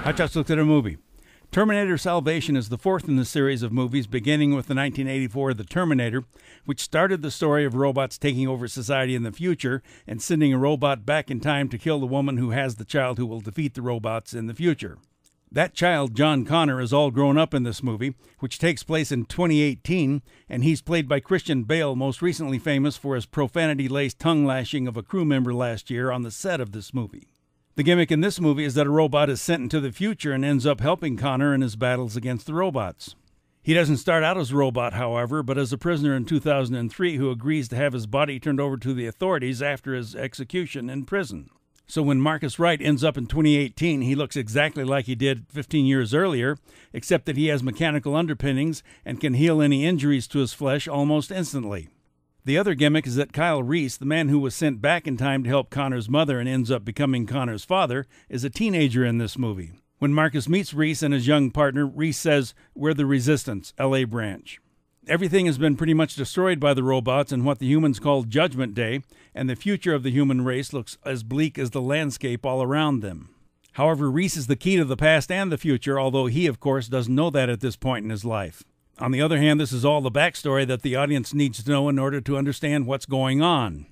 Hot Shots looked at a movie. Terminator Salvation is the fourth in the series of movies, beginning with the 1984 The Terminator, which started the story of robots taking over society in the future and sending a robot back in time to kill the woman who has the child who will defeat the robots in the future. That child, John Connor, is all grown up in this movie, which takes place in 2018, and he's played by Christian Bale, most recently famous for his profanity-laced tongue-lashing of a crew member last year on the set of this movie. The gimmick in this movie is that a robot is sent into the future and ends up helping Connor in his battles against the robots. He doesn't start out as a robot, however, but as a prisoner in 2003 who agrees to have his body turned over to the authorities after his execution in prison. So when Marcus Wright ends up in 2018, he looks exactly like he did 15 years earlier, except that he has mechanical underpinnings and can heal any injuries to his flesh almost instantly. The other gimmick is that Kyle Reese, the man who was sent back in time to help Connor's mother and ends up becoming Connor's father, is a teenager in this movie. When Marcus meets Reese and his young partner, Reese says, "We're the Resistance, LA branch." Everything has been pretty much destroyed by the robots in what the humans call Judgment Day, and the future of the human race looks as bleak as the landscape all around them. However, Reese is the key to the past and the future, although he, of course, doesn't know that at this point in his life. On the other hand, this is all the backstory that the audience needs to know in order to understand what's going on.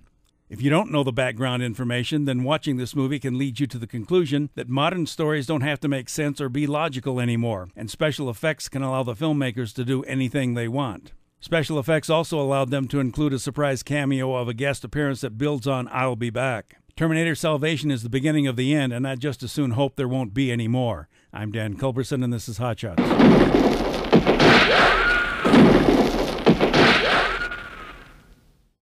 If you don't know the background information, then watching this movie can lead you to the conclusion that modern stories don't have to make sense or be logical anymore, and special effects can allow the filmmakers to do anything they want. Special effects also allowed them to include a surprise cameo of a guest appearance that builds on "I'll be back." Terminator Salvation is the beginning of the end, and I just as soon hope there won't be any more. I'm Dan Culberson, and this is Hot Shots.